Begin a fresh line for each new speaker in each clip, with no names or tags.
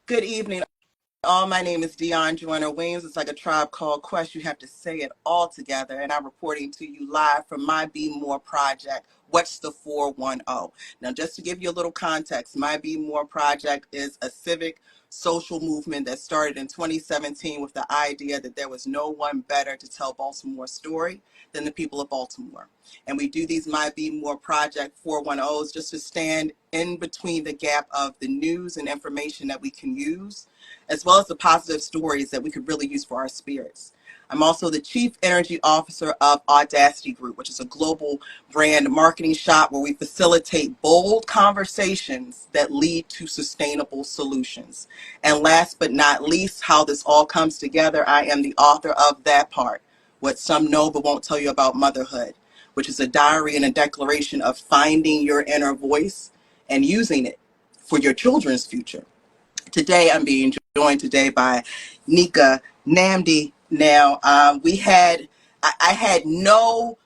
Good evening. All my name is Dion Joyner Williams. It's like a tribe called Quest. You have to say it all together. And I'm reporting to you live from my Bmore project. What's the 410? Now, just to give you a little context, my Bmore project is a civic social movement that started in 2017 with the idea that there was no one better to tell Baltimore's story than the people of Baltimore. And we do these My Bmore Project 410s just to stand in between the gap of the news and information that we can use, as well as the positive stories that we could really use for our spirits. I'm also the Chief Energy Officer of Audacity Group, which is a global brand marketing shop where we facilitate bold conversations that lead to sustainable solutions. And last but not least, how this all comes together, I am the author of That Part, What Some Know But Won't Tell You About Motherhood, which is a diary and a declaration of finding your inner voice and using it for your children's future. Today, I'm being joined today by Nneka Nnamdi. Now, I had no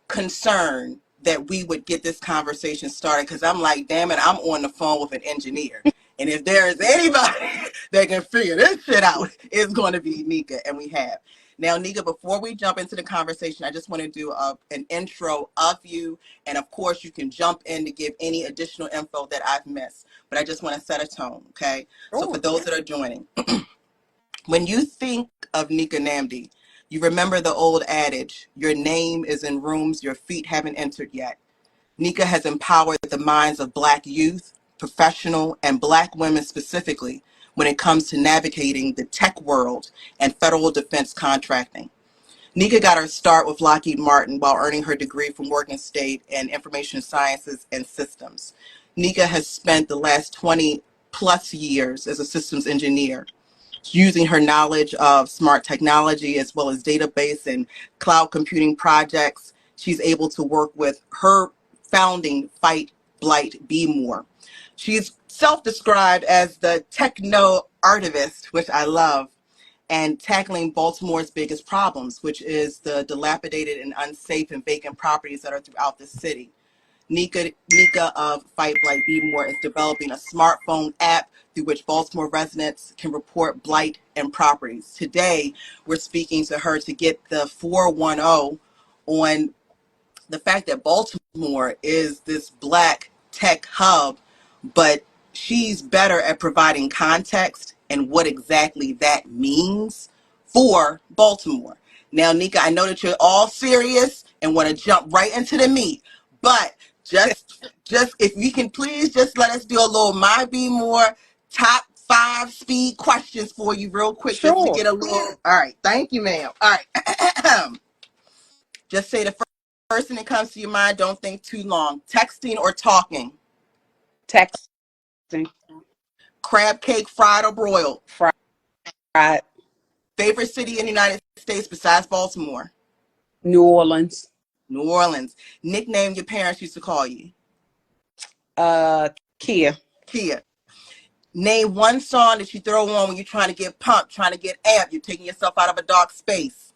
concern that we would get this conversation started because I'm like, damn it, I'm on the phone with an engineer. And if there is anybody that can figure this shit out, it's going to be Nneka, and we have. Now, Nneka, before we jump into the conversation, I just want to do an intro of you. And of course, you can jump in to give any additional info that I've missed. But I just want to set a tone, okay? So for those that are joining, when you think of Nneka Nnamdi, you remember the old adage, your name is in rooms your feet haven't entered yet. Nneka has empowered the minds of Black youth, professional, and Black women specifically when it comes to navigating the tech world and federal defense contracting. Nneka got her start with Lockheed Martin while earning her degree from Morgan State in Information Sciences and Systems. Nneka has spent the last 20 plus years as a systems engineer, using her knowledge of smart technology as well as database and cloud computing projects. She's able to work with her founding Fight, Blight, Bmore. She's self-described as the techno artivist, which I love, and tackling Baltimore's biggest problems, which is the dilapidated and unsafe and vacant properties that are throughout the city. Nneka of Fight Blight Bmore is developing a smartphone app through which Baltimore residents can report blight and properties. Today, we're speaking to her to get the 410 on the fact that Baltimore is this Black tech hub, but she's better at providing context and what exactly that means for Baltimore. Now, Nneka, I know that you're all serious and want to jump right into the meat, but just if you can please just let us do a little My Bmore top 5 speed questions for you real quick, just to
Sure.
get a little. All right, thank you, ma'am. All right. Just say the first thing that comes to your mind. Don't think too long. Texting or talking?
Texting.
Crab cake, fried or broiled?
Fried.
Favorite city in the United States besides Baltimore?
New Orleans.
New Orleans. Nickname your parents used to call you?
Kia.
Kia. Name one song that you throw on when you're trying to get pumped, trying to get amped. You're taking yourself out of a dark space.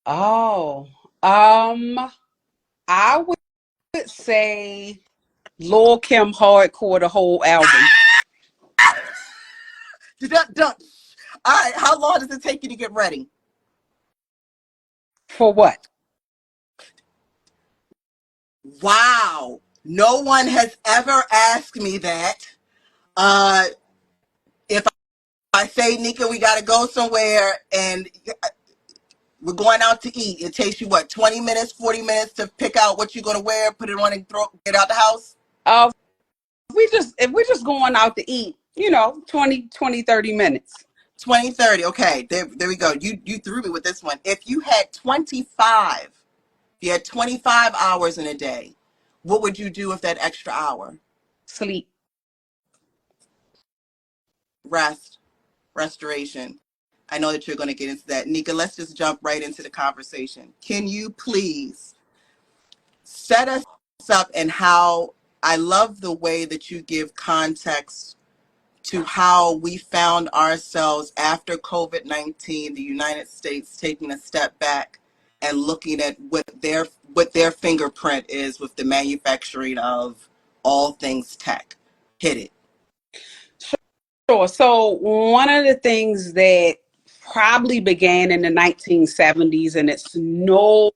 Oh. I would say Lil Kim Hardcore, the whole album.
All right. How long does it take you to get ready?
For what?
Wow. No one has ever asked me that. If I say, Nneka, we got to go somewhere and we're going out to eat, it takes you what, 20 minutes, 40 minutes to pick out what you're going to wear, put it on and get out the house?
Uh, if we're just going out to eat, 30 minutes.
20, 30. Okay, there we go. You threw me with this one. If you had 25 hours in a day, what would you do with that extra hour?
Sleep.
Restoration. I know that you're going to get into that. Nneka, let's just jump right into the conversation. Can you please set us up and how I love the way that you give context to how we found ourselves after COVID-19, the United States taking a step back and looking at what their fingerprint is with the manufacturing of all things tech. Hit it.
Sure. So one of the things that probably began in the 1970s, and it's no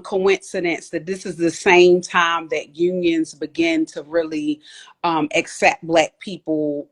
coincidence that this is the same time that unions begin to really accept Black people,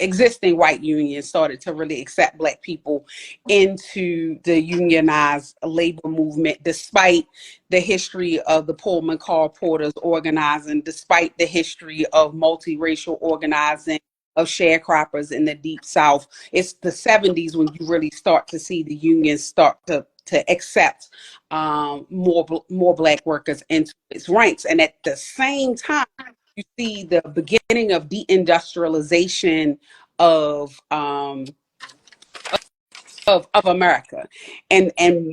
existing white unions started to really accept Black people into the unionized labor movement, despite the history of the Pullman car porters organizing, despite the history of multiracial organizing of sharecroppers in the Deep South. It's the 70s when you really start to see the unions start to accept more Black workers into its ranks. And at the same time, you see the beginning of deindustrialization of of America. And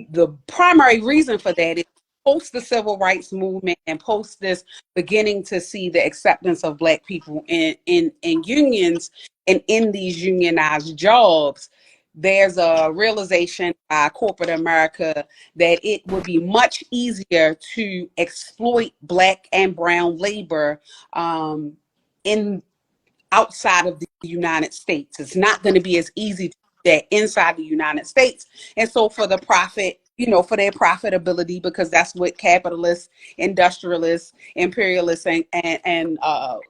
the primary reason for that is post the civil rights movement and post this beginning to see the acceptance of Black people in unions and in these unionized jobs, there's a realization by corporate America that it would be much easier to exploit Black and brown labor in outside of the United States. It's not going to be as easy to do that inside the United States. And so for the profit, for their profitability, because that's what capitalists, industrialists, imperialists, and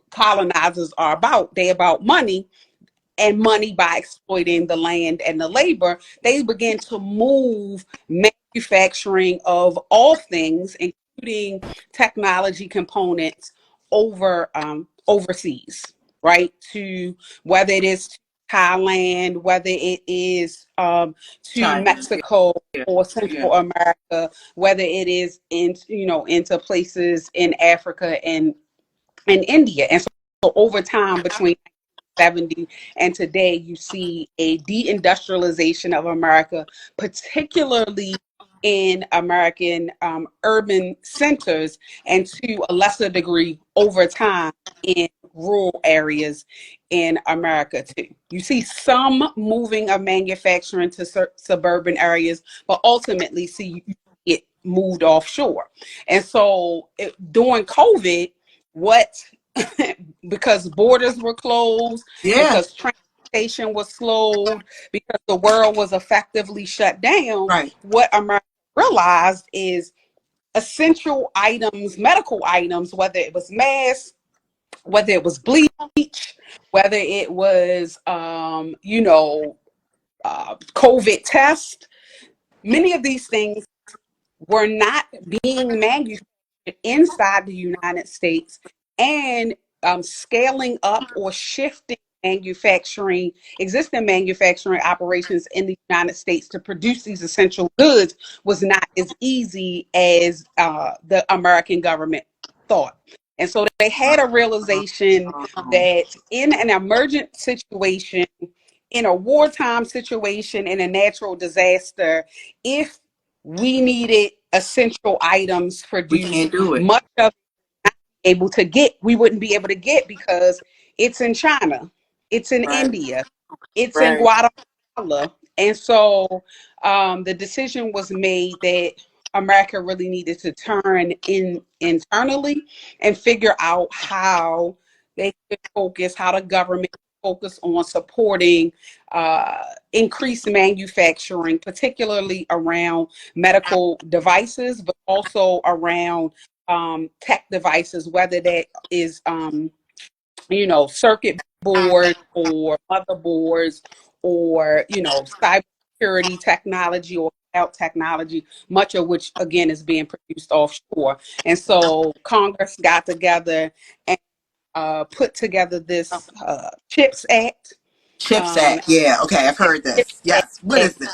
colonizers are about. They're about money, and money by exploiting the land and the labor. They begin to move manufacturing of all things, including technology components, overseas, right? To whether it is to Thailand, whether it is to
China.
Mexico
Yeah.
or
Yeah.
Central America, whether it is into places in Africa and India. And so over time, between 70 and today, you see a deindustrialization of America, particularly in American urban centers, and to a lesser degree over time in rural areas in America too. You see some moving of manufacturing to suburban areas, but ultimately see it moved offshore. And so during COVID, what because borders were closed,
Yeah.
because transportation was slowed, because the world was effectively shut down,
Right.
what America realized is essential items, medical items, whether it was masks, whether it was bleach, whether it was, COVID test, many of these things were not being manufactured inside the United States, and scaling up or shifting existing manufacturing operations in the United States to produce these essential goods was not as easy as the American government thought. And so they had a realization that in an emergent situation, in a wartime situation, in a natural disaster, if we needed essential items
We
produced,
can't do it.
much of we wouldn't be able to get because it's in China, it's in
Right.
India, it's in
Right.
Guatemala. And so the decision was made that America really needed to turn in internally and figure out how they could focus, how the government could focus on supporting increased manufacturing, particularly around medical devices, but also around tech devices, whether that is circuit boards or motherboards, or cybersecurity technology or cloud technology, much of which again is being produced offshore. And so Congress got together and put together this CHIPS Act.
Chips
Um,
Act. Yeah. Okay. I've
and
heard
CHIPS
this. Yes. What
Act
is this?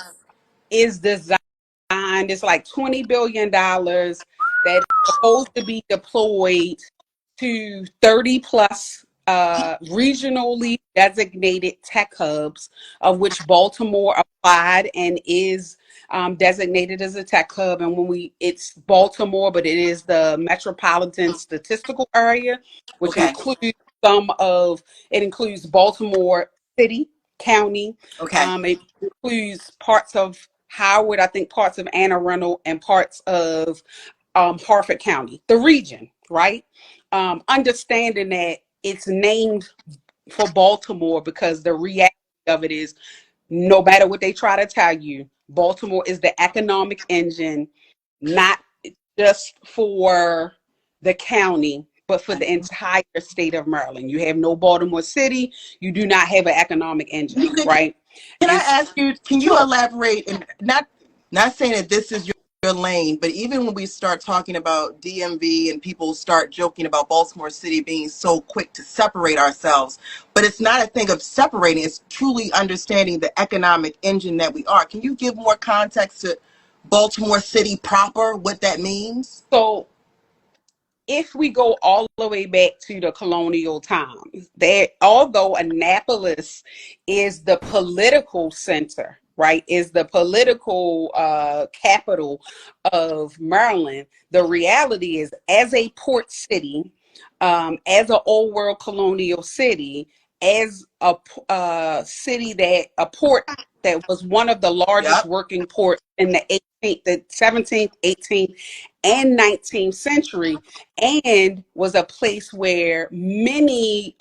is designed, it's like $20 billion that is supposed to be deployed to 30 plus regionally designated tech hubs, of which Baltimore applied and is designated as a tech hub. And it's Baltimore, but it is the metropolitan statistical area, which
Okay.
it includes Baltimore City, County.
Okay.
It includes parts of Howard, I think parts of Anne Arundel, and parts of Harford County, the region, right? Understanding that it's named for Baltimore, because the reality of it is, no matter what they try to tell you, Baltimore is the economic engine, not just for the county, but for the entire state of Maryland. You have no Baltimore City, you do not have an economic engine,
You could,
right?
can I
And so,
ask you, can you
sure.
elaborate, and not saying that this is your lane, but even when we start talking about DMV and people start joking about Baltimore City being so quick to separate ourselves, but it's not a thing of separating, it's truly understanding the economic engine that we are. Can you give more context to Baltimore City proper, what that means?
So if we go all the way back to the colonial times, that although Annapolis is the political center, right, is the political capital of Maryland, the reality is, as a port city, as an old world colonial city, as city that a port that was one of the largest
Yep.
working ports in the 18th, the 17th, 18th, and 19th century, and was a place where many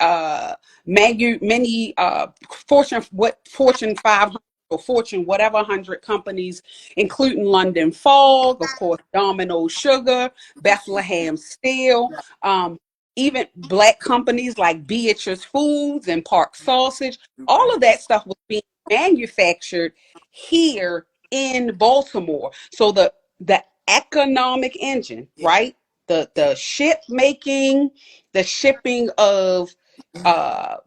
Fortune 500 or Fortune whatever 100 companies, including London Fog, of course, Domino Sugar, Bethlehem Steel, even black companies like Beatrice Foods and Park Sausage, all of that stuff was being manufactured here in Baltimore. So the economic engine, right? The ship making, the shipping of uh,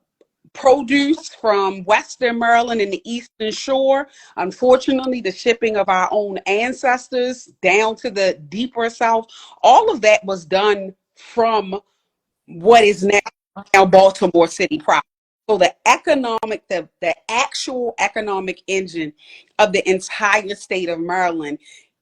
produce from Western Maryland and the Eastern Shore. Unfortunately, the shipping of our own ancestors down to the deeper South, all of that was done from what is now Baltimore City proper. So the actual economic engine of the entire state of Maryland,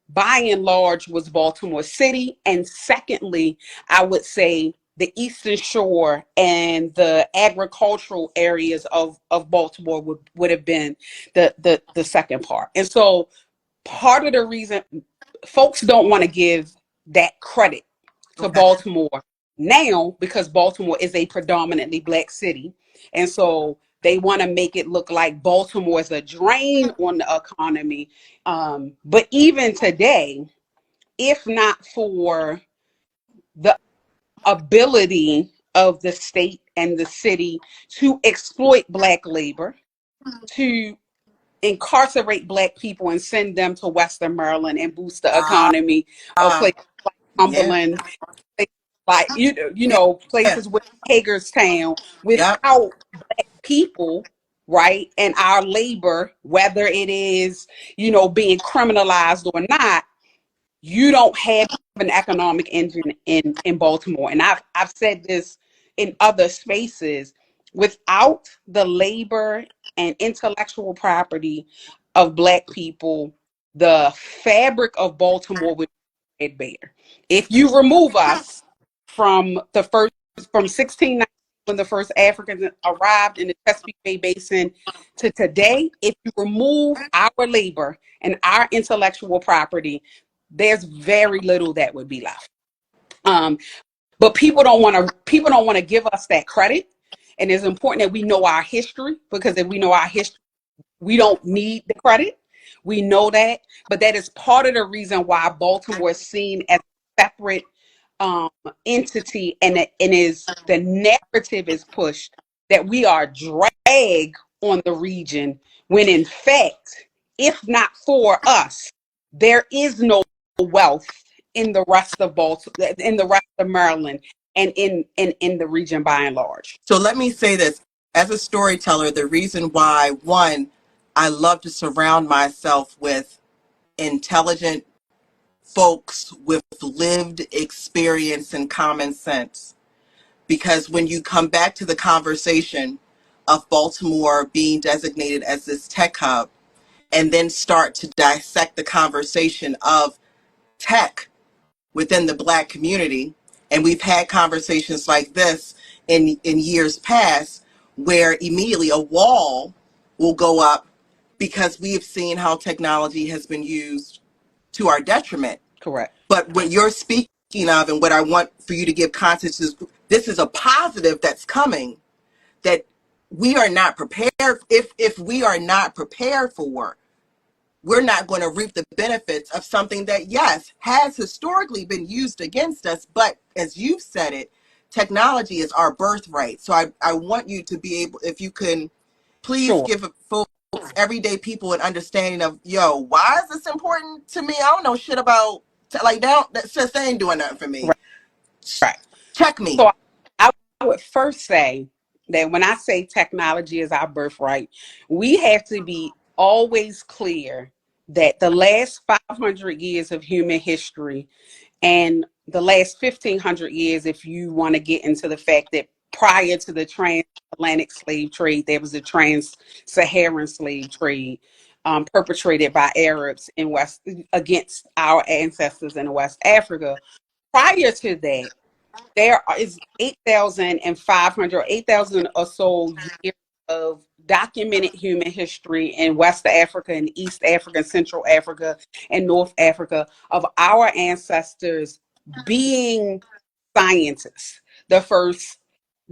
by and large, was Baltimore City. And secondly, I would say the Eastern Shore and the agricultural areas of Baltimore would have been the second part. And so part of the reason folks don't want to give that credit to
Okay.
Baltimore now, because Baltimore is a predominantly black city. And so they want to make it look like Baltimore is a drain on the economy. But even today, if not for the ability of the state and the city to exploit black labor, to incarcerate black people and send them to Western Maryland and boost the
Ah,
economy of places like
yeah,
Cumberland, like
yeah,
places with Hagerstown,
yep.
without people, right, and our labor, whether it is being criminalized or not, you don't have an economic engine in Baltimore. And I've said this in other spaces. Without the labor and intellectual property of black people, the fabric of Baltimore would be bare. If you remove us from 1690, when the first Africans arrived in the Chesapeake Bay Basin, to today, if you remove our labor and our intellectual property, there's very little that would be left. Um, but people don't want to give us that credit. And it's important that we know our history, because if we know our history, we don't need the credit. We know that. But that is part of the reason why Baltimore is seen as a separate um, entity, and is the narrative is pushed that we are drag on the region, when in fact, if not for us, there is no wealth in the rest of Baltimore, in the rest of Maryland, and in the region by and large.
So let me say this. As a storyteller, the reason why, one, I love to surround myself with intelligent folks with lived experience and common sense. Because when you come back to the conversation of Baltimore being designated as this tech hub, and then start to dissect the conversation of tech within the Black community, and we've had conversations like this in years past, where immediately a wall will go up because we have seen how technology has been used to our detriment.
Correct.
But what you're speaking of, and what I want for you to give context is, this is a positive that's coming, that we are not prepared. If we are not prepared for, we're not going to reap the benefits of something that, yes, has historically been used against us. But as you've said it, technology is our birthright. So I want you to be able, if you can, please
Sure.
give folks, everyday people, an understanding of, yo, why is this important to me? I don't know shit about, like, that just ain't doing nothing for me.
Right. Right.
Check me.
So I would first say that when I say technology is our birthright, we have to be always clear that the last 500 years of human history and the last 1500 years, if you want to get into the fact that prior to the transatlantic slave trade, there was a trans-Saharan slave trade perpetrated by Arabs in West against our ancestors in West Africa. Prior to that, there is 8,500, 8,000 or so years of documented human history in West Africa and East Africa, Central Africa, and North Africa of our ancestors being scientists. The first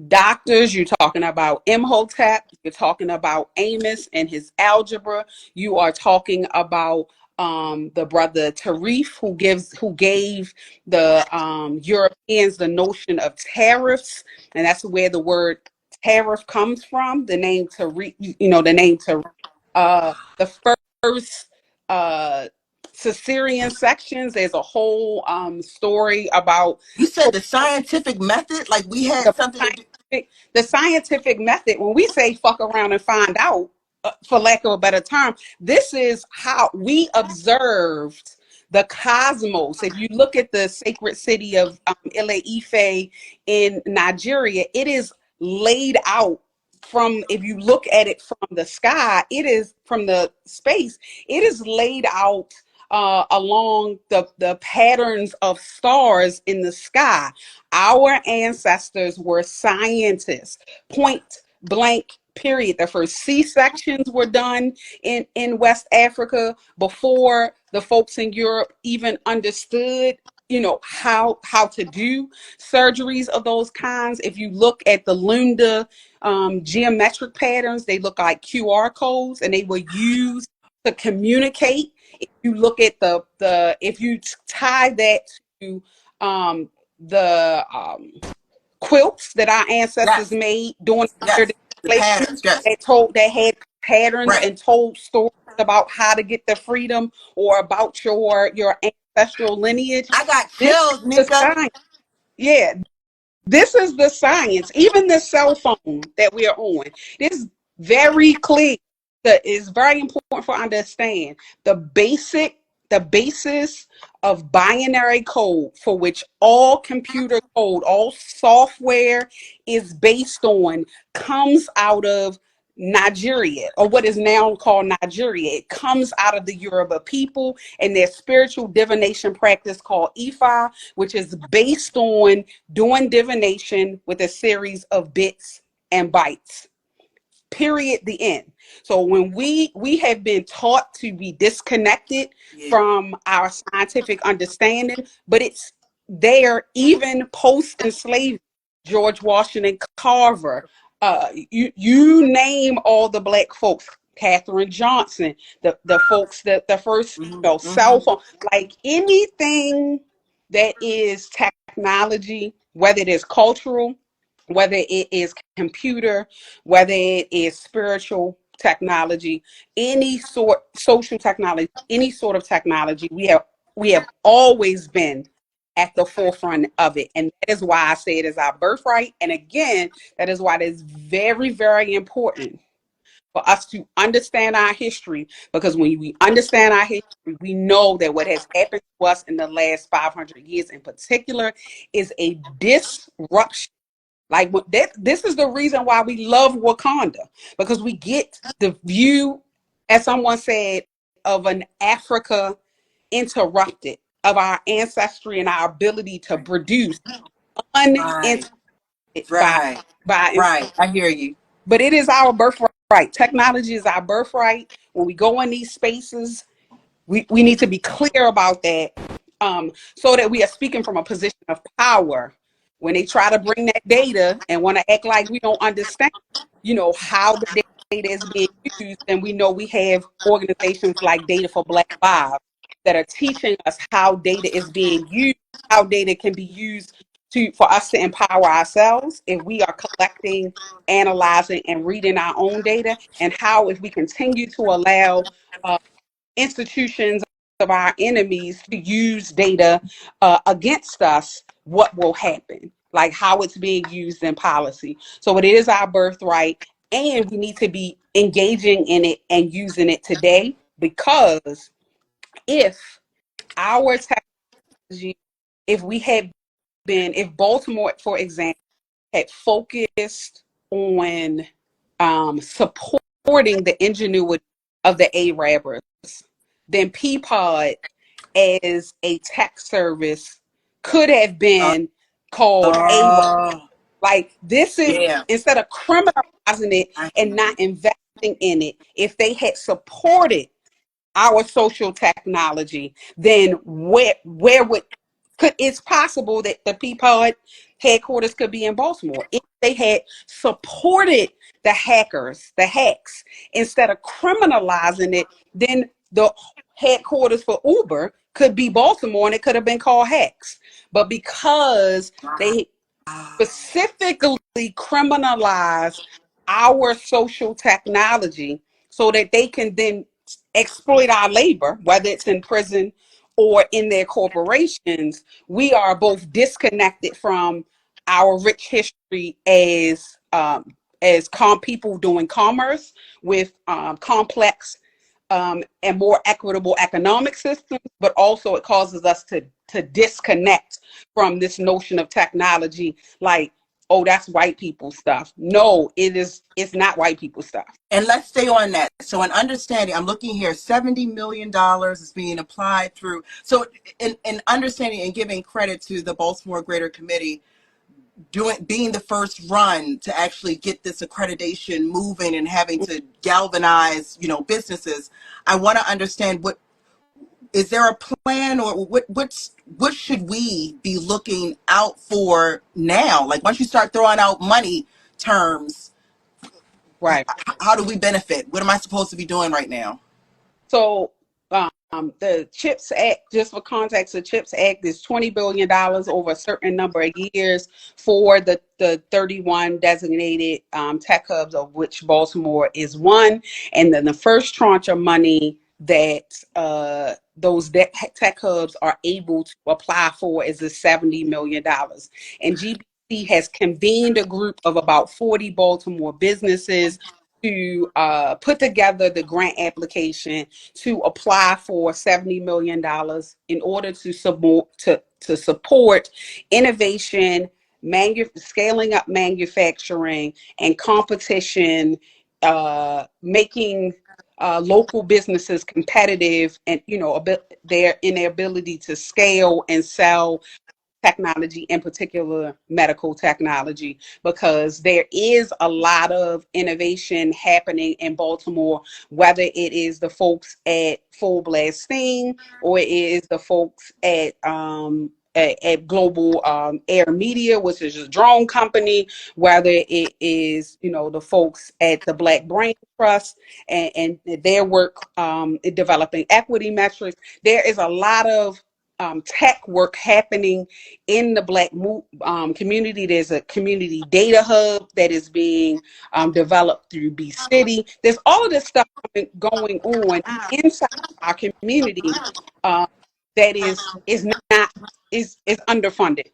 doctors, you're talking about Imhotep, you're talking about Amos and his algebra, you are talking about the brother Tarif, who gave the Europeans the notion of tariffs, and that's where the word tariff comes from. The name Tarif, the name Tarif. The first Caesarean sections. There's a whole story about
You said the scientific method, like we had
the
something to do.
scientific method. When we say fuck around and find out, for lack of a better term, this is how we observed the cosmos. If you look at the sacred city of Ile-Ife in Nigeria, it is laid out from, if you look at it from the sky, it is from the space, it is laid out along the patterns of stars in the sky. Our ancestors were scientists, point blank, period. The first C-sections were done in West Africa before the folks in Europe even understood, how to do surgeries of those kinds. If you look at the Lunda geometric patterns, they look like QR codes, and they were used to communicate. If you look at if you tie that to the quilts that our ancestors
Yes,
made during their
yes, the
enslavement,
patterns, yes,
that had patterns
right.
and told stories about how to get the freedom or about your ancestral lineage.
I got
This
chills,
is the
Nneka.
sign. Yeah, this is the science. Even the cell phone that we are on, it is very clear. That is very important for understand the basis of binary code, for which all computer code, all software is based on, comes out of Nigeria, or what is now called Nigeria. It comes out of the Yoruba people and their spiritual divination practice called Ifa, which is based on doing divination with a series of bits and bytes. Period. The end. So when we have been taught to be disconnected
Yeah.
from our scientific understanding, but it's there even post enslavement. George Washington Carver, you name all the black folks, Katherine Johnson, the folks that the first cell phone, like anything that is technology, whether it is cultural, whether it is computer, whether it is spiritual technology, any sort social technology, any sort of technology, we have always been at the forefront of it. And that is why I say it is our birthright. And again, that is why it is very, very important for us to understand our history, because when we understand our history, we know that what has happened to us in the last 500 years in particular is a disruption. Like this is the reason why we love Wakanda, because we get the view, as someone said, of an Africa interrupted, of our ancestry and our ability to produce
Right,
uninterrupted by
right,
by.
right. I hear you.
But it is our birthright. Technology is our birthright. When we go in these spaces, we need to be clear about that, so that we are speaking from a position of power. When they try to bring that data and want to act like we don't understand, how the data is being used. And we know we have organizations like Data for Black Lives that are teaching us how data is being used, how data can be used for us to empower ourselves if we are collecting, analyzing, and reading our own data, and how if we continue to allow uh, institutions of our enemies to use data against us, what will happen, like how it's being used in policy. So it is our birthright, and we need to be engaging in it and using it today, because if our technology, if we had if Baltimore, for example, had focused on supporting the ingenuity of the Arabs, then Peapod as a tech service could have
Uh,
been called A.
oh,
Like, this is,
yeah.
instead of criminalizing it
I,
and not investing in it, if they had supported our social technology, then where would could it's possible that the Peapod headquarters could be in Baltimore if they had supported the hackers, the hacks, instead of criminalizing it. Then the headquarters for Uber could be Baltimore, and it could have been called hacks. But because they specifically criminalize our social technology so that they can then exploit our labor, whether it's in prison or in their corporations, we are both disconnected from our rich history as people doing commerce with complex and more equitable economic systems, but also it causes us to disconnect from this notion of technology, like, oh, that's white people stuff. No, it's not white people stuff.
and let's stay on that. So in understanding, I'm looking here, $70 million is being applied through. So in understanding and giving credit to the Baltimore Greater Committee, being the first run to actually get this accreditation moving and having to galvanize, businesses. I want to understand, what is there a plan, or what should we be looking out for now? Like, once you start throwing out money terms,
Right.
how do we benefit? What am I supposed to be doing right now?
So the CHIPS Act, just for context, the CHIPS Act is $20 billion over a certain number of years for the 31 designated tech hubs, of which Baltimore is one. And then the first tranche of money that those tech hubs are able to apply for is the $70 million. And GBC has convened a group of about 40 Baltimore businesses to put together the grant application to apply for $70 million in order to support innovation, scaling up manufacturing, and competition, making local businesses competitive, and their ability to scale and sell technology, in particular medical technology, because there is a lot of innovation happening in Baltimore, whether it is the folks at Full Blast Steam or it is the folks at Global Air Media, which is a drone company, whether it is the folks at the Black Brain Trust and their work in developing equity metrics. There is a lot of tech work happening in the Black community. There's a community data hub that is being developed through B City. There's all of this stuff going on inside our community uh, that is not is underfunded,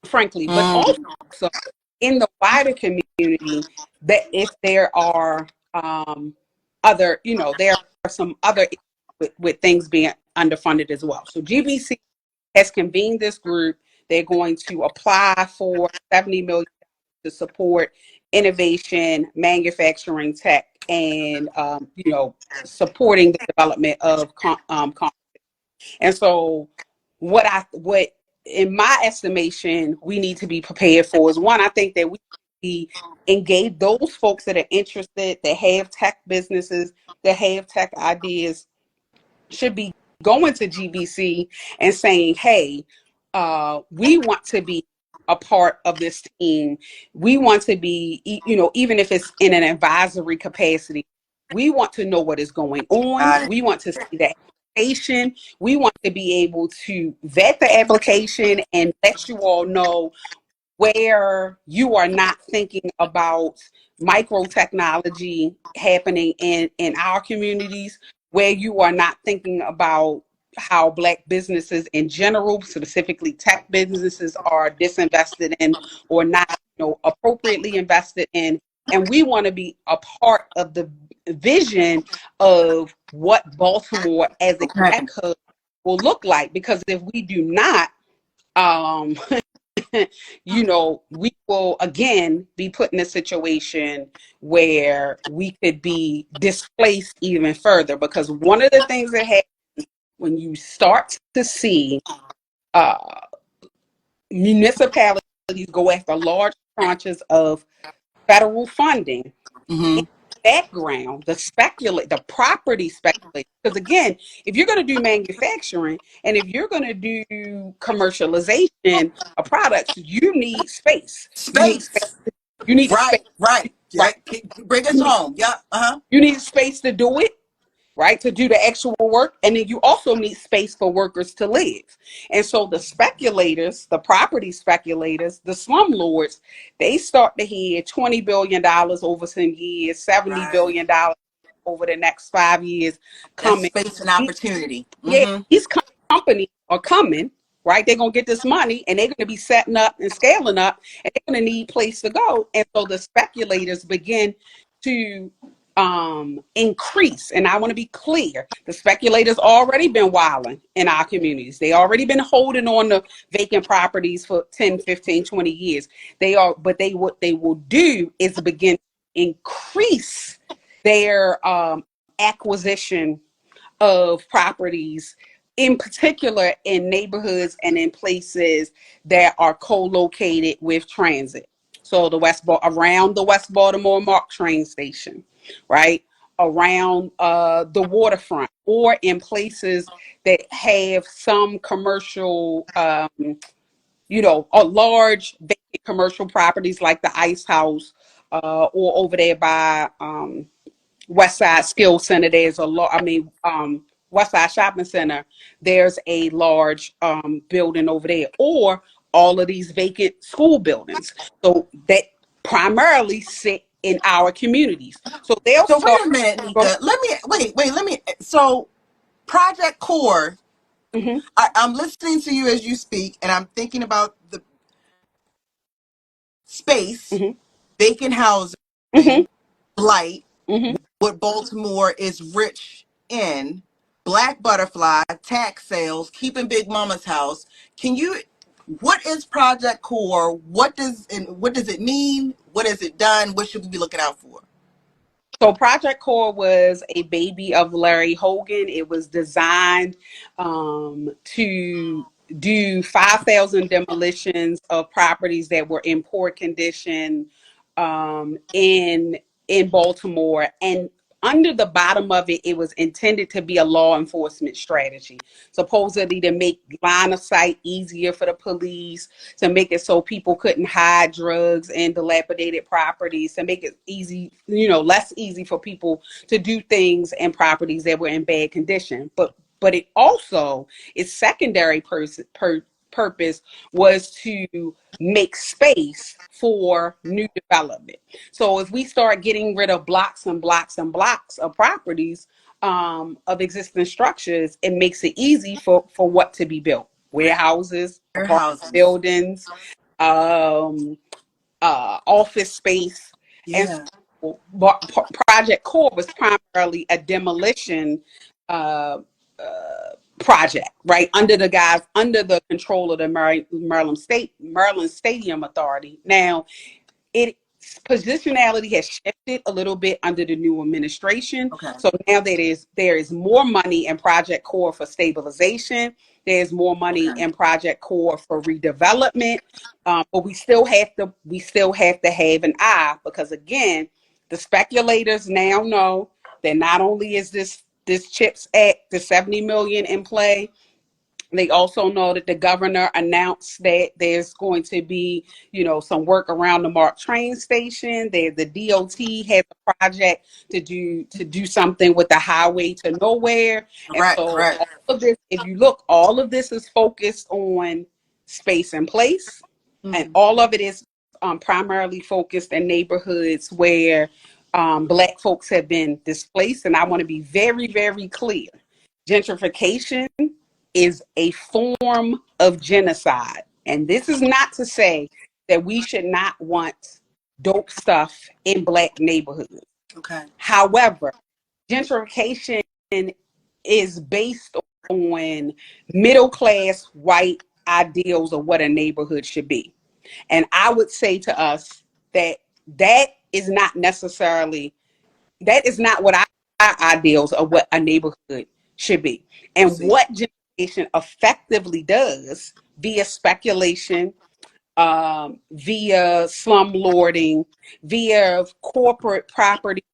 frankly. But
Mm.
also in the wider community, that if there are other, there are some other with things being underfunded as well. So GBC has convened this group. They're going to apply for $70 million to support innovation, manufacturing, tech, and supporting the development of and so what in my estimation we need to be prepared for is, one, I think that we be engage those folks that are interested, that have tech businesses, that have tech ideas, should be going to GBC and saying, hey, we want to be a part of this team, we want to be, even if it's in an advisory capacity, we want to know what is going on.
Got it.
We want to see the application. We want to be able to vet the application and let you all know where you are not thinking about micro technology happening in our communities, where you are not thinking about how Black businesses in general, specifically tech businesses, are disinvested in or not, appropriately invested in. And we want to be a part of the vision of what Baltimore as a
Okay.
tech hub will look like. Because if we do not, um, we will again be put in a situation where we could be displaced even further. Because one of the things that happens when you start to see uh, municipalities go after large tranches of federal funding,
Mm-hmm.
in the background, the property speculation. Because again, if you're going to do manufacturing and if you're going to do commercialization of products, you need space. You need space.
Space.
You need space.
Right. Right.
Right.
Yeah. Bring us
You need,
home. Yep. Uh-huh.
you need space to do it, right? To do the actual work. And then you also need space for workers to live. And so the speculators, the property speculators, the slumlords, they start to hear $20 billion over some years, $70
Right.
billion over the next 5 years
That's
coming.
space and opportunity.
Yeah,
Mm-hmm.
these companies are coming, right? They're gonna get this money and they're gonna be setting up and scaling up, and they're gonna need place to go. And so the speculators begin to increase. And I want to be clear: the speculators already been wilding in our communities. They already been holding on to vacant properties for 10, 15, 20 years. But what they will do is begin to increase their acquisition of properties, in particular in neighborhoods and in places that are co-located with transit. So around the West Baltimore Mark train station, right? Around the waterfront, or in places that have some commercial, or large vacant commercial properties like the Ice House, or over there by West Side Skill Center. There's West Side Shopping Center. There's a large building over there, or all of these vacant school buildings. So that primarily sit in our communities. So they'll
So wait
start.
a minute,
Go ahead.
Nneka. Let me wait. Let me. So Project Core.
Hmm.
I'm listening to you as you speak, and I'm thinking about the space,
Hmm.
vacant
Hmm.
housing, blight,
Hmm.
what Baltimore is rich in, Black Butterfly, tax sales, keeping Big Mama's house. Can you? What is Project Core? What does it mean? What has it done? What should we be looking out for?
So Project Core was a baby of Larry Hogan. It was designed to do 5,000 demolitions of properties that were in poor condition in Baltimore. And under the bottom of it, it was intended to be a law enforcement strategy, supposedly to make line of sight easier for the police, to make it so people couldn't hide drugs and dilapidated properties, to make it easy, less easy for people to do things in properties that were in bad condition. But it also, its secondary purpose was to make space for new development. So if we start getting rid of blocks and blocks and blocks of properties, of existing structures, it makes it easy for what to be built: warehouses, apartment
Warehouses.
buildings, um, office space. And
Yeah.
so Project Core was primarily a demolition uh, project, right? Under the control of the Maryland Stadium Authority. Now, its positionality has shifted a little bit under the new administration.
Okay.
So now there is more money in Project Core for stabilization. There's more money
Okay.
in Project Core for redevelopment. But we still have to have an eye, because again, the speculators now know that not only is this CHIPS Act, the 70 million in play, They also know that the governor announced that there's going to be, some work around the MARC train station. The DOT has a project to do something with the highway to nowhere. And
Correct,
so
correct.
all of this, if you look, all of this is focused on space and place, and
Mm.
all of it is primarily focused in neighborhoods where Black folks have been displaced. And I want to be very, very clear. Gentrification is a form of genocide. And this is not to say that we should not want dope stuff in Black neighborhoods.
Okay.
However, gentrification is based on middle class white ideals of what a neighborhood should be. And I would say to us that that is not necessarily, that is not what our ideals of what a neighborhood should be.
I
And
see.
what gentrification effectively does via speculation, via slumlording, via corporate property,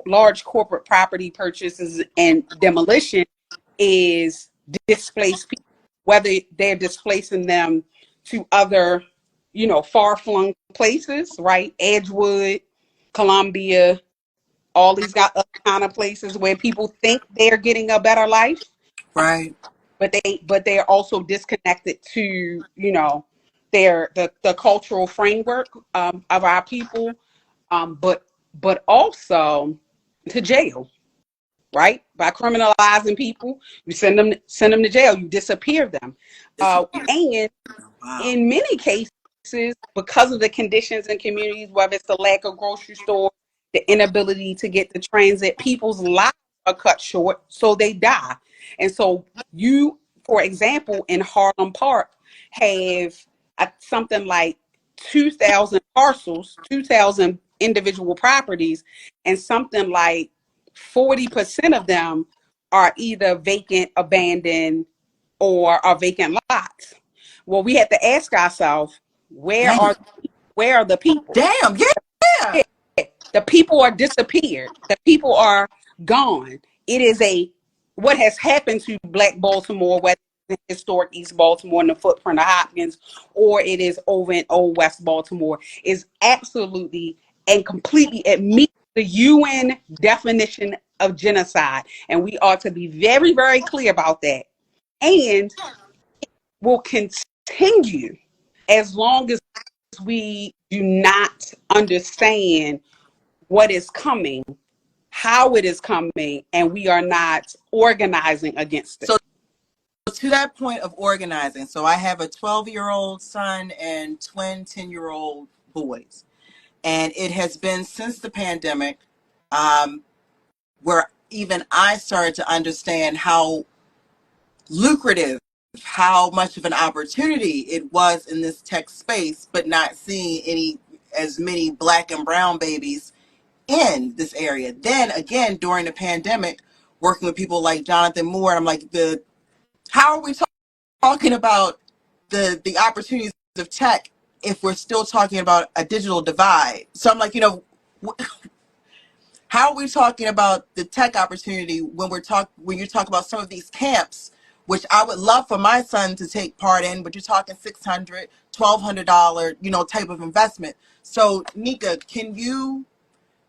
large corporate property purchases and demolition, is displace people, whether they're displacing them to other, far flung places, right? Edgewood, Columbia, all these got other kind of places where people think they're getting a better life,
Right.
but they're also disconnected to, the cultural framework of our people, but also to jail, right? By criminalizing people, you send them to jail, you disappear them,
Disappear.
and
Wow.
in many cases, because of the conditions in communities, whether it's the lack of grocery stores, the inability to get the transit, people's lives are cut short, so they die. And so you, for example, in Harlem Park, have something like 2,000 parcels, 2,000 individual properties, and something like 40% of them are either vacant, abandoned, or are vacant lots. Well, we have to ask ourselves, where
Damn.
are where are the people?
Damn. Yeah.
The people are disappeared. The people are gone. It is what has happened to Black Baltimore, whether it's historic East Baltimore in the footprint of Hopkins, or it is over in Old West Baltimore, is absolutely and completely, it meets the UN definition of genocide. And we ought to be very, very clear about that. And will continue as long as we do not understand what is coming, how it is coming, and we are not organizing against it.
So to that point of organizing, so I have a 12-year-old son and twin 10-year-old boys. And it has been since the pandemic, um, where even I started to understand how lucrative, how much of an opportunity it was in this tech space, but not seeing as many Black and brown babies in this area. Then again, during the pandemic, working with people like Jonathan Moore, I'm like, how are we talking about the opportunities of tech if we're still talking about a digital divide? So I'm like, how are we talking about the tech opportunity when you talk about some of these camps, which I would love for my son to take part in, but you're talking $600, $1,200, type of investment. So Nneka, can you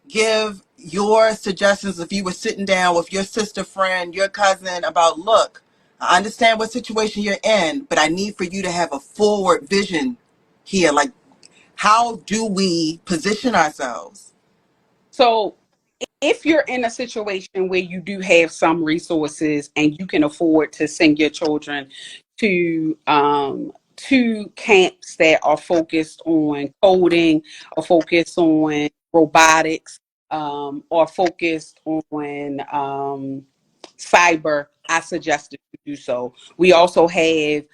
give your suggestions if you were sitting down with your sister friend, your cousin, about, look, I understand what situation you're in, but I need for you to have a forward vision here. Like, how do we position ourselves?
So if you're in a situation where you do have some resources and you can afford to send your children to camps that are focused on coding, or focused on robotics, or focused on cyber, I suggest that you do so. We also have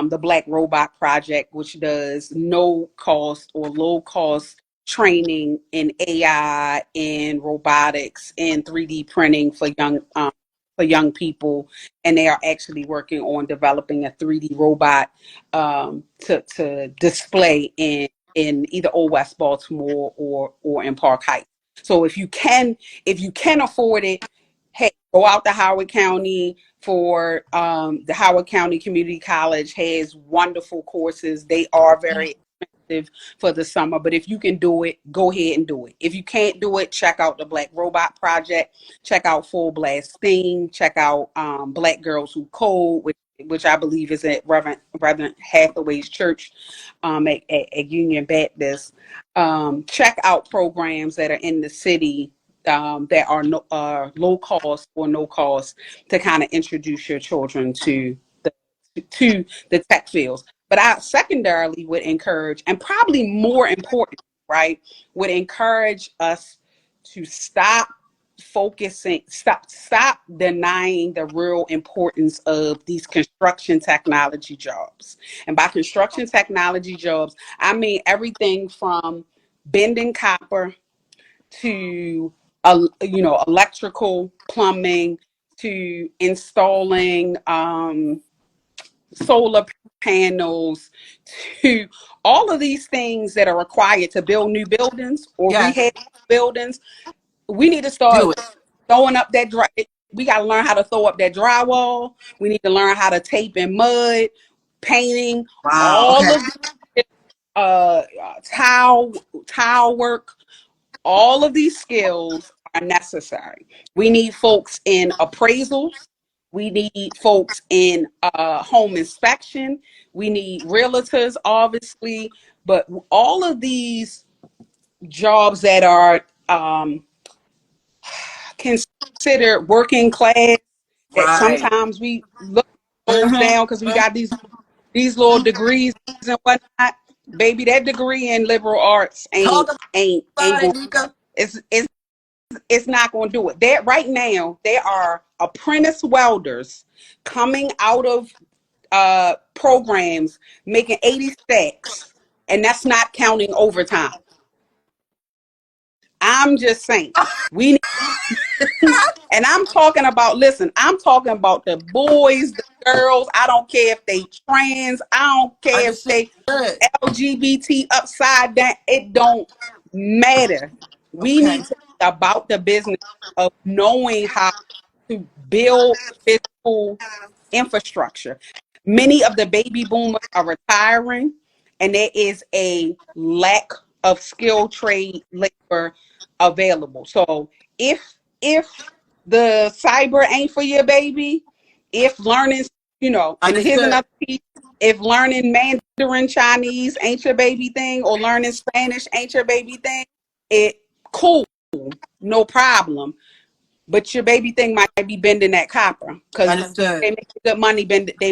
the Black Robot Project, which does no cost or low cost training in AI, in robotics, in 3D printing for young people, and they are actually working on developing a 3D robot to display in either Old West Baltimore or in Park Heights. So if you can afford it, hey, go out to Howard County for the Howard County Community College has wonderful courses. They are very expensive for the summer, but if you can do it, go ahead and do it. If you can't do it, check out the Black Robot Project, check out Full Blast Steam, check out Black Girls Who Code, which I believe is at Reverend Hathaway's church at Union Baptist. Check out programs that are in the city that are low cost or no cost to kind of introduce your children to the tech fields. But I secondarily would encourage, and probably more important, right, would encourage us to stop denying the real importance of these construction technology jobs. And by construction technology jobs, I mean everything from bending copper to electrical, plumbing, to installing solar panels, to all of these things that are required to build new buildings or
Yes.
rehab buildings. We need to
Do
start
it.
throwing up that we got to learn how to throw up that drywall. We need to learn how to tape in mud, painting,
Wow.
all
Okay.
of the tile work. All of these skills are necessary. We need folks in appraisals. We need folks in home inspection. We need realtors, obviously. But all of these jobs that are considered working class, that
Right.
sometimes we look those
Mm-hmm.
down because we got these little degrees and whatnot. Baby, that degree in liberal arts
Talk
ain't
about it,
going.
Nneka.
It's not going to do it. There right now, there are apprentice welders coming out of programs making 80 stacks, and that's not counting overtime. I'm just saying we need, and I'm talking about. Listen, I'm talking about the boys, the girls. I don't care if they trans. I don't care if
Understood.
they LGBT upside down. It don't matter. We
Okay.
need to be about the business of knowing how to build physical infrastructure. Many of the baby boomers are retiring, and there is a lack of skilled trade labor available. So if the cyber ain't for your baby, if learning, and here's
Understood.
another piece, if learning Mandarin Chinese ain't your baby thing, or learning Spanish ain't your baby thing, it cool, no problem. But your baby thing might be bending that copper because
Understood.
they making good money they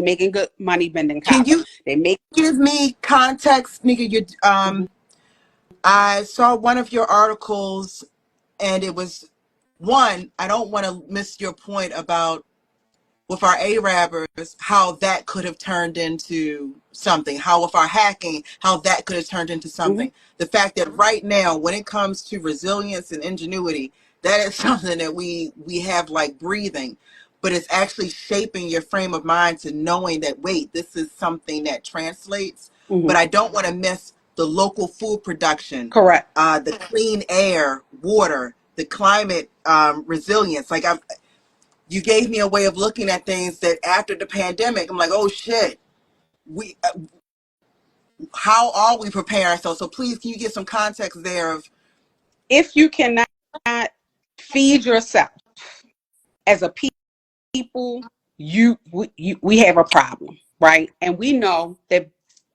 making good money bending
Can
copper.
you
They make
give me context, Nneka? You
mhm,
I saw one of your articles, and it was one. I don't want to miss your point about with our Arabbers, how that could have turned into something, how with our hacking, how that could have turned into
mhm,
something. The fact that right now, when it comes to resilience and ingenuity, that is something that we have like breathing, but it's actually shaping your frame of mind to knowing that, wait, this is something that translates, but
mhm.
I don't want to miss the local food production,
Correct.
the clean air, water, the climate resilience. Like you gave me a way of looking at things that after the pandemic, I'm like, oh shit, we how are we preparing ourselves? So please, can you get some context there of
If you cannot feed yourself as a people, we have a problem, right? And we know that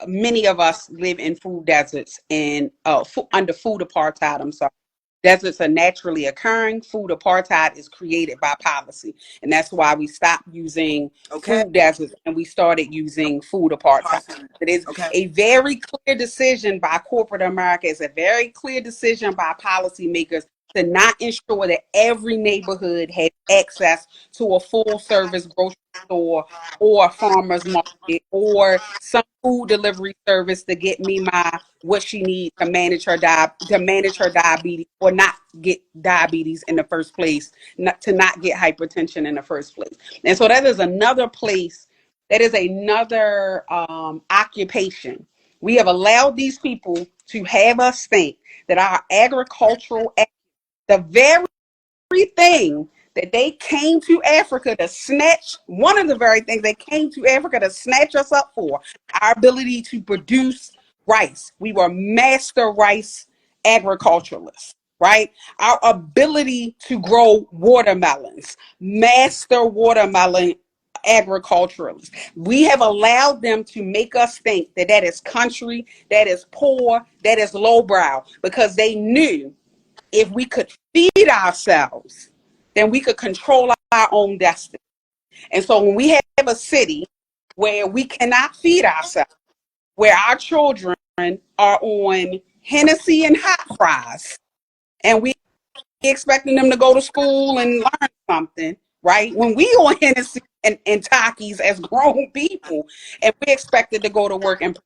many of us live in food deserts and under food apartheid. I'm sorry. Deserts are naturally occurring. Food apartheid is created by policy. And that's why we stopped using
okay,
food deserts and we started using food apartheid. It is
okay,
a very clear decision by corporate America. It's a very clear decision by policymakers to not ensure that every neighborhood has access to a full service grocery store or a farmer's market or some food delivery service to get me my what she needs to manage her diabetes or not get diabetes in the first place, not get hypertension in the first place. And so that is another place, that is another occupation. We have allowed these people to have us think that our agricultural, the very thing that they came to Africa to snatch, one of the very things they came to Africa to snatch us up for, our ability to produce rice. We were master rice agriculturalists, right? Our ability to grow watermelons, master watermelon agriculturalists. We have allowed them to make us think that that is country, that is poor, that is lowbrow, because they knew if we could feed ourselves, then we could control our own destiny. And so when we have a city where we cannot feed ourselves, where our children are on Hennessy and hot fries, and we expecting them to go to school and learn something, right? When we on Hennessy and Takis as grown people, and we expected to go to work, and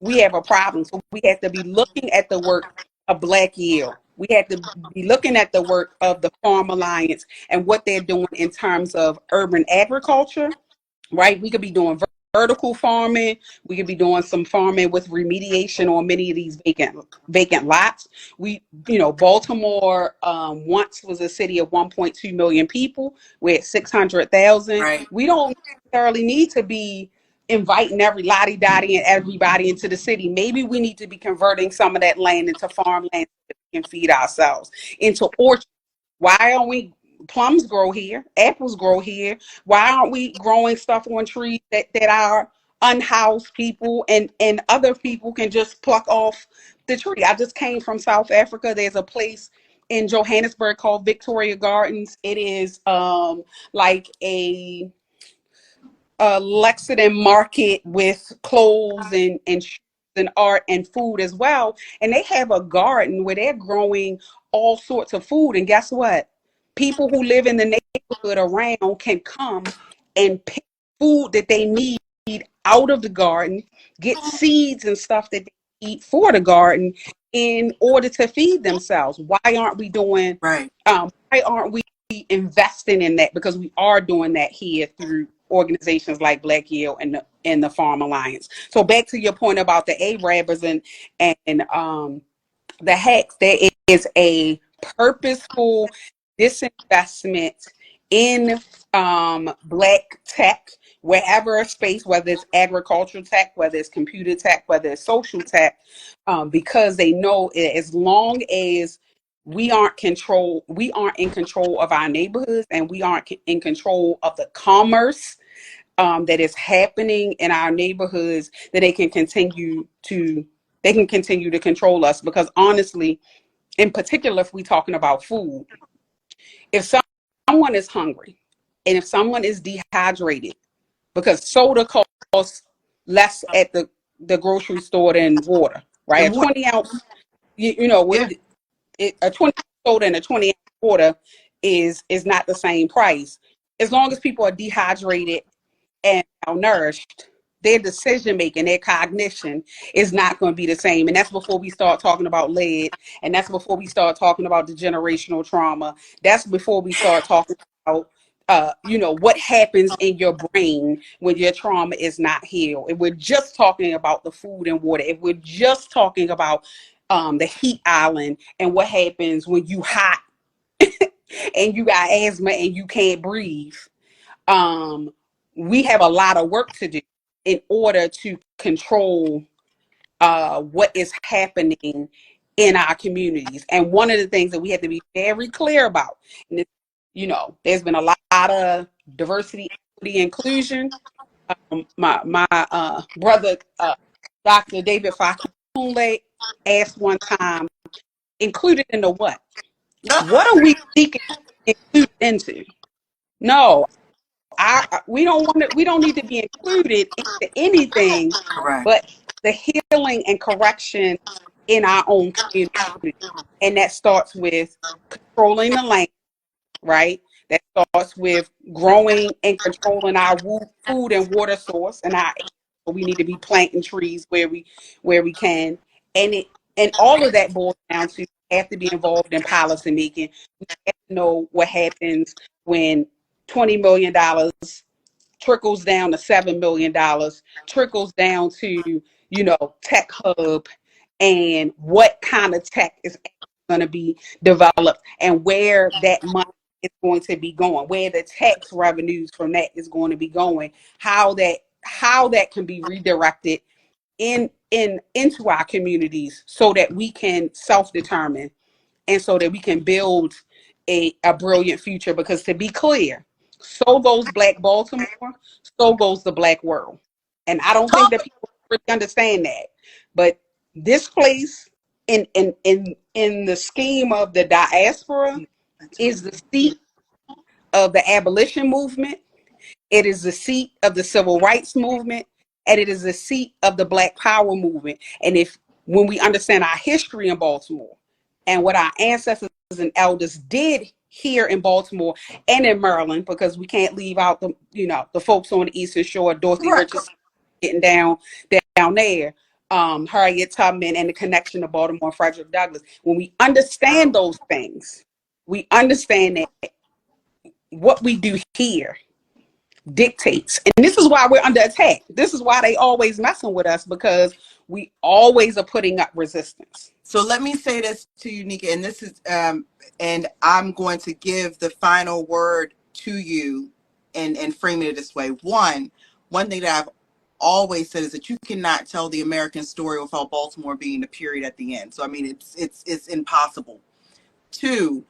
we have a problem. So we have to be looking at the work of Black Yield. We have to be looking at the work of the Farm Alliance and what they're doing in terms of urban agriculture, right? We could be doing vertical farming. We could be doing some farming with remediation on many of these vacant lots. Baltimore once was a city of 1.2 million people. We're at 600,000.
Right.
We don't necessarily need to be inviting every lottie dottie and everybody into the city. Maybe we need to be converting some of that land into farmland so that we can feed ourselves, into orchards. Why aren't we plums grow here, apples grow here? Why aren't we growing stuff on trees that our unhoused people and other people can just pluck off the tree? I just came from South Africa. There's a place in Johannesburg called Victoria Gardens. It is like a Lexington market with clothes and shoes and art and food as well. And they have a garden where they're growing all sorts of food. And guess what? People who live in the neighborhood around can come and pick food that they need out of the garden, get seeds and stuff that they eat for the garden in order to feed themselves. Why aren't we doing,
Right.
why aren't we investing in that? Because we are doing that here through organizations like Black Yield and the Farm Alliance. So back to your point about the Arabs and the hacks, there is a purposeful disinvestment in Black tech, wherever a space, whether it's agricultural tech, whether it's computer tech, whether it's social tech, because they know as long as we aren't in control of our neighborhoods, and we aren't in control of the commerce that is happening in our neighborhoods, that they can continue to control us. Because honestly, in particular, if we're talking about food, if someone is hungry and if someone is dehydrated, because soda costs less at the grocery store than water, right?
And
A
more.
20-ounce, you know,
Yeah.
a 20 soda and a 20-ounce water is not the same price. As long as people are dehydrated and malnourished, their decision making, their cognition is not going to be the same. And that's before we start talking about lead. And that's before we start talking about the generational trauma. That's before we start talking about what happens in your brain when your trauma is not healed. If we're just talking about the food and water, if we're just talking about the heat island and what happens when you hot and you got asthma and you can't breathe, we have a lot of work to do in order to control what is happening in our communities. And one of the things that we have to be very clear about, and there's been a lot of diversity, equity, inclusion. My brother, Dr. David Fakunle, asked one time, included into what? What are we seeking included into? No, we don't need to be included into anything
Correct.
but the healing and correction in our own community. And that starts with controlling the land, right? That starts with growing and controlling our food and water source, and we need to be planting trees where we can. And all of that boils down to have to be involved in policy making. We have to know what happens when $20 million trickles down to $7 million, trickles down to, tech hub, and what kind of tech is going to be developed, and where that money is going to be going, where the tax revenues from that is going to be going, how that can be redirected into our communities so that we can self-determine and so that we can build a brilliant future. Because to be clear, so goes Black Baltimore, so goes the Black world. And I don't think that people really understand that. But this place in the scheme of the diaspora is the seat of the abolition movement. It is the seat of the civil rights movement, and it is the seat of the Black Power movement. And if when we understand our history in Baltimore and what our ancestors and elders did here in Baltimore and in Maryland, because we can't leave out the folks on the Eastern Shore, Dorothy
Right.
Richardson getting down there, Harriet Tubman, and the connection to Baltimore and Frederick Douglass. When we understand those things, we understand that what we do here dictates. And this is why we're under attack. This is why they always messing with us, because we always are putting up resistance.
So let me say this to you, Nneka, and this is, and I'm going to give the final word to you, and frame it this way. One thing that I've always said is that you cannot tell the American story without Baltimore being the period at the end. So I mean, it's impossible. Two,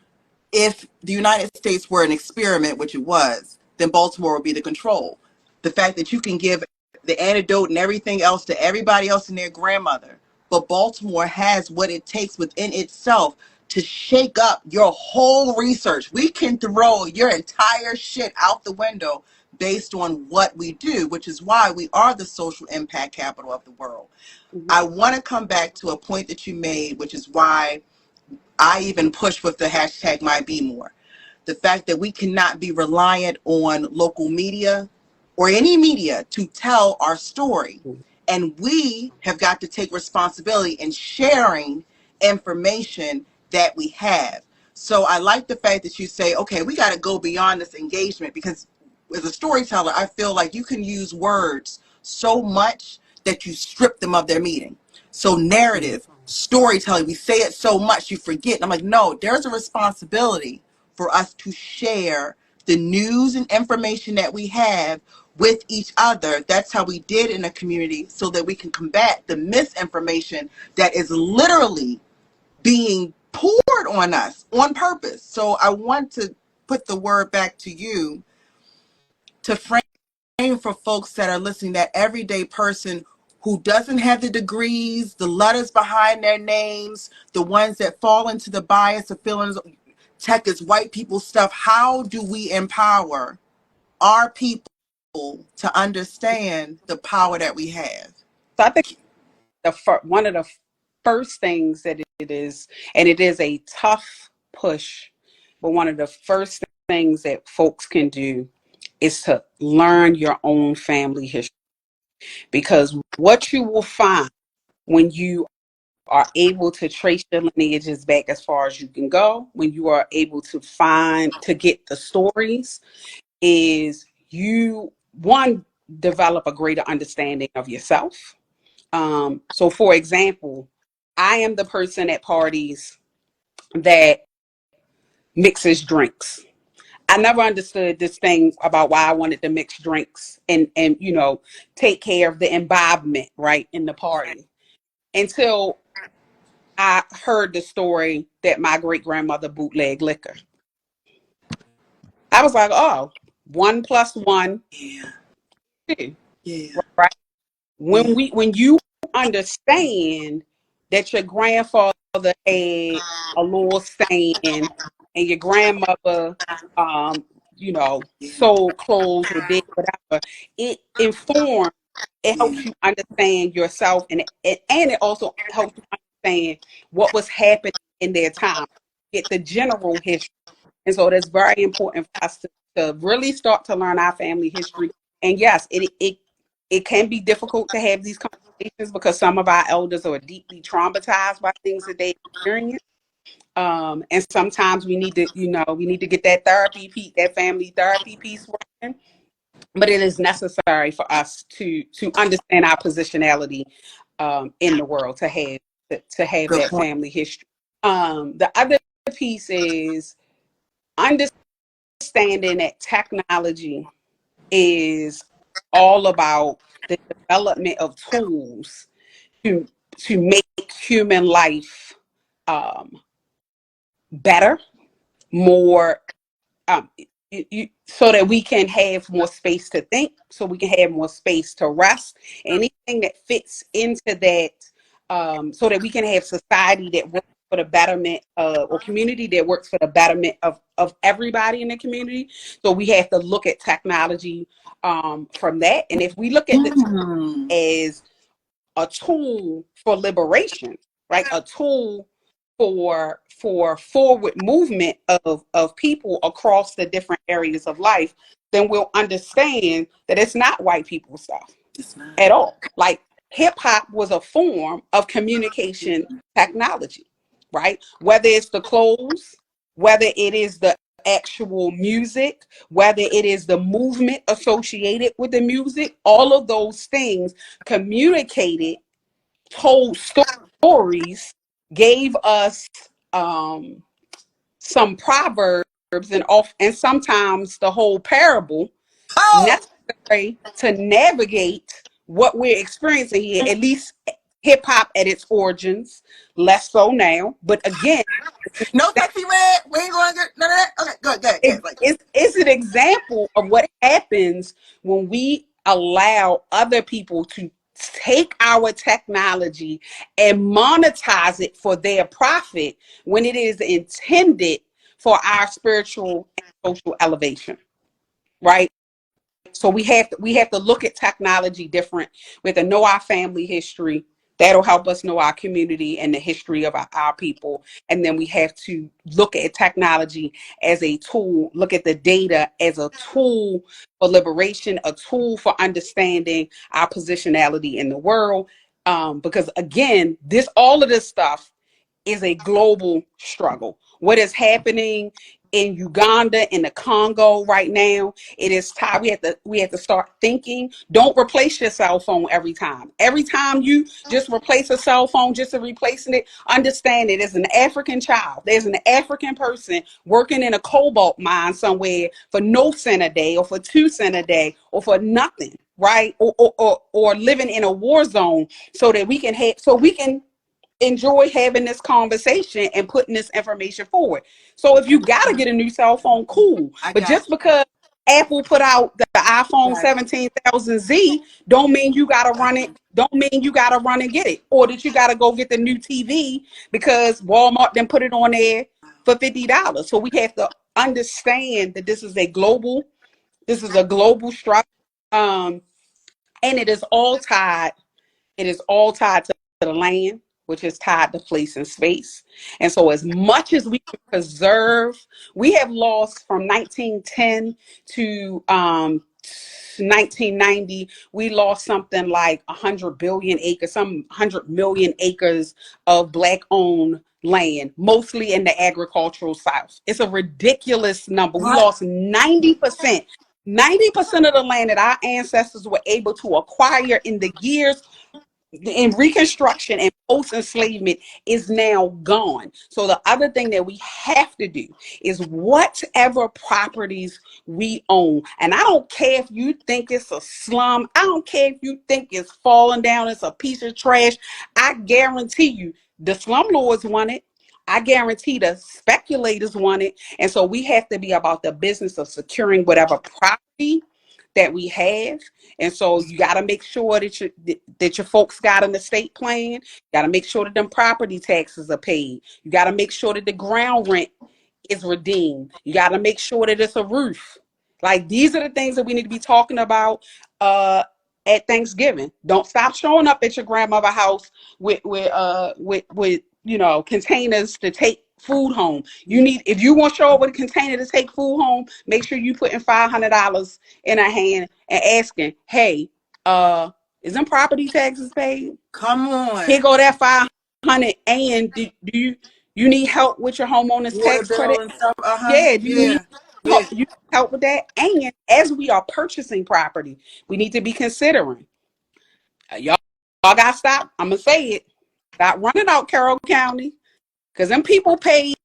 if the United States were an experiment, which it was, then Baltimore would be the control. The fact that you can give the antidote and everything else to everybody else and their grandmother, but Baltimore has what it takes within itself to shake up your whole research. We can throw your entire shit out the window based on what we do, which is why we are the social impact capital of the world.
Mm-hmm.
I want to come back to a point that you made, which is why I even push with the hashtag #MyBmore. The fact that we cannot be reliant on local media or any media to tell our story. And we have got to take responsibility in sharing information that we have. So I like the fact that you say, okay, we got to go beyond this engagement, because as a storyteller, I feel like you can use words so much that you strip them of their meaning. So narrative, storytelling, we say it so much you forget. And I'm like, no, there's a responsibility for us to share the news and information that we have with each other. That's how we did in a community, so that we can combat the misinformation that is literally being poured on us on purpose. So I want to put the word back to you to frame for folks that are listening, that everyday person who doesn't have the degrees, the letters behind their names, the ones that fall into the bias of feelings tech is white people stuff. How do we empower our people to understand the power that we have?
So I think one of the first things that it is, and it is a tough push, but one of the first things that folks can do is to learn your own family history. Because what you will find when you are able to trace your lineages back as far as you can go, when you are able to get the stories, is you, one, develop a greater understanding of yourself. So for example, I am the person at parties that mixes drinks. I never understood this thing about why I wanted to mix drinks and take care of the imbibement, right, in the party, until I heard the story that my great grandmother bootlegged liquor. I was like, oh, 1+1,
Yeah,
2,
yeah,
right?
yeah,
When you understand that your grandfather had a little stand and your grandmother,
yeah,
sold clothes or did whatever, it informs, it
yeah.
helps you understand yourself, and it also helps you understand what was happening in their time, get the general history. And so that's very important for us to really start to learn our family history. And yes, it can be difficult to have these conversations because some of our elders are deeply traumatized by things that they experience. And sometimes we need to get that that family therapy piece working. But it is necessary for us to understand our positionality in the world, to have
Good
that
point.
family history. The other piece is understand understanding that technology is all about the development of tools to make human life um, better, more so that we can have more space to think, so we can have more space to rest. Anything that fits into that, so that we can have society that works for the betterment or community that works for the betterment of everybody in the community. So we have to look at technology from that. And if we look at the
Mm.
as a tool for liberation, right? A tool for forward movement of people across the different areas of life, then we'll understand that it's not white people stuff
It's not.
at all. Like hip hop was a form of communication technology, right? Whether it's the clothes, whether it is the actual music, whether it is the movement associated with the music, all of those things communicated, told stories, gave us um, some proverbs and sometimes the whole parable
Oh,
necessary to navigate what we're experiencing here, at least hip hop at its origins, less so now. But again,
no sexy red. We ain't going to get none of that. Okay, good, good, good. Like,
it's an example of what happens when we allow other people to take our technology and monetize it for their profit when it is intended for our spiritual and social elevation, right? So we have to look at technology different. We have to know our family history. That'll help us know our community and the history of our people. And then we have to look at technology as a tool, look at the data as a tool for liberation, a tool for understanding our positionality in the world. Because again, all of this stuff is a global struggle. What is happening in Uganda, in the Congo right now, it is time we have to start thinking. Don't replace your cell phone every time. Every time you just replace a cell phone just to replacing it, understand it is an African child. There's an African person working in a cobalt mine somewhere for no cent a day or for 2 cents a day or for nothing, right? Or living in a war zone so that we can enjoy having this conversation and putting this information forward. So if you got to get a new cell phone, cool.
I
But
got
just because Apple put out the iPhone
it.
17,000Z, don't mean you got to run it. Don't mean you got to run and get it, or that you got to go get the new TV because Walmart then put it on there for $50. So we have to understand that this is a global struggle, um, and it is all tied. It is all tied to the land, which is tied to place and space. And so, as much as we can preserve, we have lost from 1910 to 1990, we lost something like 100 billion acres, some 100 million acres of Black owned land, mostly in the agricultural South. It's a ridiculous number. We
What?
lost 90%. 90% of the land that our ancestors were able to acquire in the years in Reconstruction and post enslavement is now gone. So the other thing that we have to do is whatever properties we own, and I don't care if you think it's a slum, I don't care if you think it's falling down, it's a piece of trash. I guarantee you the slum lords want it. I guarantee the speculators want it. And so we have to be about the business of securing whatever property that we have. And so you got to make sure that your folks got an estate plan. You got to make sure that them property taxes are paid. You got to make sure that the ground rent is redeemed. You got to make sure that it's a roof. Like these are the things that we need to be talking about at Thanksgiving. Don't stop showing up at your grandmother's house with containers to take food home. If you want to show up with a container to take food home, make sure you putting $500 in a hand and asking, hey, is them property taxes paid?
Come
Here
on.
go that 500. And do you need help with your homeowner's
Water
tax
bill
credit?
and stuff. Uh huh.
Yeah, do you need
Yeah. Yeah.
help with that? And as we are purchasing property, we need to be considering y'all got to stop. I'm gonna say it. Stop running out Carroll County because them people paid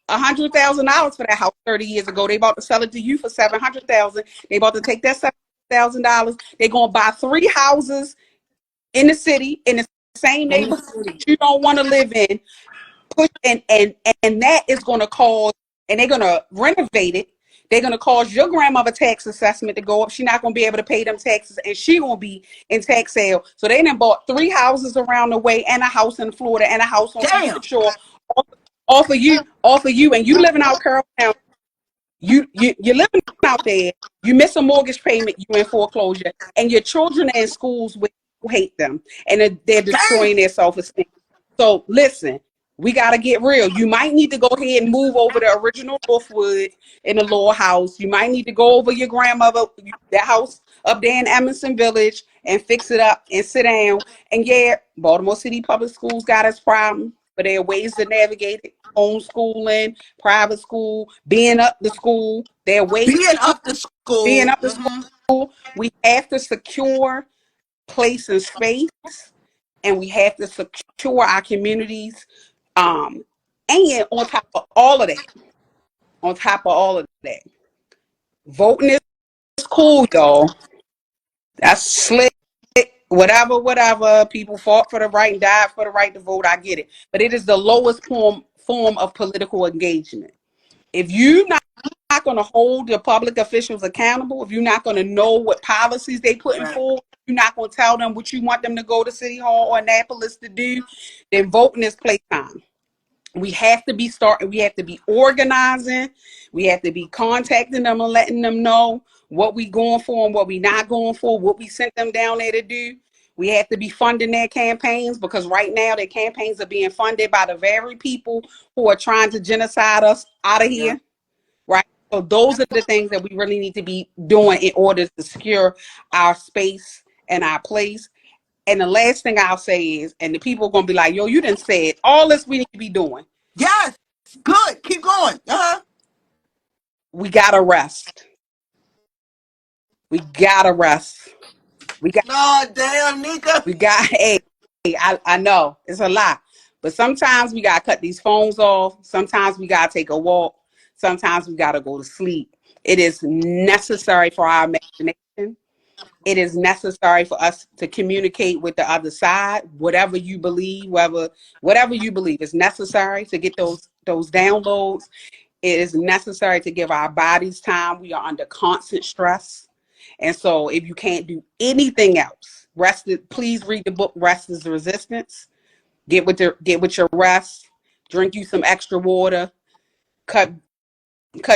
$100,000 for that house 30 years ago. They about to sell it to you for $700,000. They about to take that $700,000. They're gonna buy 3 houses in the city in the same
In the
neighborhood
city.
you don't want to live in. Push and that is going to cause, and they're going to renovate it. They're going to cause your grandmother tax assessment to go up. She's not going to be able to pay them taxes, and she going to be in tax sale. So they done bought 3 houses around the way, and a house in Florida, and a house on Eastern
Damn.
Shore, off of you, and you living out Carroll County. You're living out there. You miss a mortgage payment. You in foreclosure, and your children are in schools where you hate them, and they're
Damn.
destroying their self-esteem. So listen, we got to get real. You might need to go ahead and move over the original Northwood in the lower house. You might need to go over your grandmother, that house up there in Emerson Village, and fix it up and sit down. And yeah, Baltimore City Public Schools got its problem, but there are ways to navigate it. Homeschooling, private school, being up the school. There are ways
Being
to do
up to
being
school.
up the school. We have to secure place and space, and we have to secure our communities. Um, and on top of all of that, voting is cool, y'all. That's slick. Whatever. People fought for the right and died for the right to vote. I get it, but it is the lowest form of political engagement. If you're not going to hold your public officials accountable, if you're not going to know what policies they putting
Right.
forward, you're not going to tell them what you want them to go to City Hall or Annapolis to do, then voting is playtime. We have to be starting. We have to be organizing. We have to be contacting them and letting them know what we going for and what we not going for, what we sent them down there to do. We have to be funding their campaigns, because right now their campaigns are being funded by the very people who are trying to genocide us out of
Yeah.
here, right? So those are the things that we really need to be doing in order to secure our space and our place. And the last thing I'll say is, and the people are going to be like, yo, you didn't say it. All this we need to be doing.
Yes. Good. Keep going. Uh-huh.
We got to rest. We got to rest. We got,
Oh, damn, Nneka.
hey, I know it's a lot, but sometimes we got to cut these phones off. Sometimes we got to take a walk. Sometimes we got to go to sleep. It is necessary for our imagination. It is necessary for us to communicate with the other side, whatever you believe, whatever you believe. It's necessary to get those downloads. It is necessary to give our bodies time. We are under constant stress. And so if you can't do anything else, please read the book Rest is Resistance. Get with your rest, drink you some extra water, cut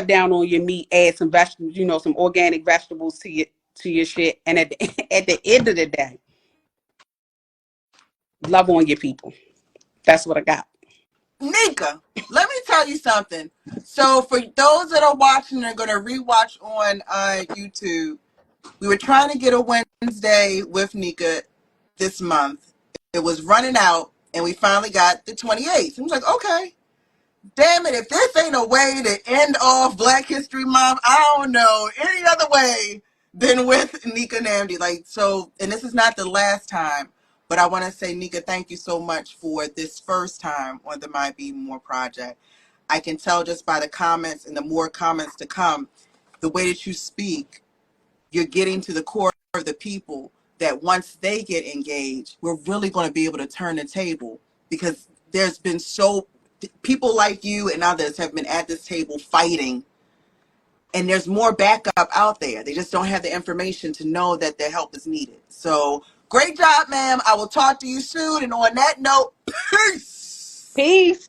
down on your meat, add some vegetables, some organic vegetables to your shit. And at at the end of the day, love on your people. That's what I got.
Nneka, let me tell you something. So for those that are watching and are going to rewatch on YouTube, we were trying to get a Wednesday with Nneka this month. It was running out, and we finally got the 28th. I was like, okay, damn it, if this ain't a way to end off Black History Month, I don't know any other way than with Nneka Nnamdi. Like, so, and this is not the last time, but I want to say, Nneka, thank you so much for this first time on the My Be More project. I can tell just by the comments and the more comments to come, the way that you speak, you're getting to the core of the people, that once they get engaged, we're really going to be able to turn the table, because there's been people like you and others have been at this table fighting, and there's more backup out there. They just don't have the information to know that their help is needed. So great job, ma'am. I will talk to you soon. And on that note, peace.
Peace.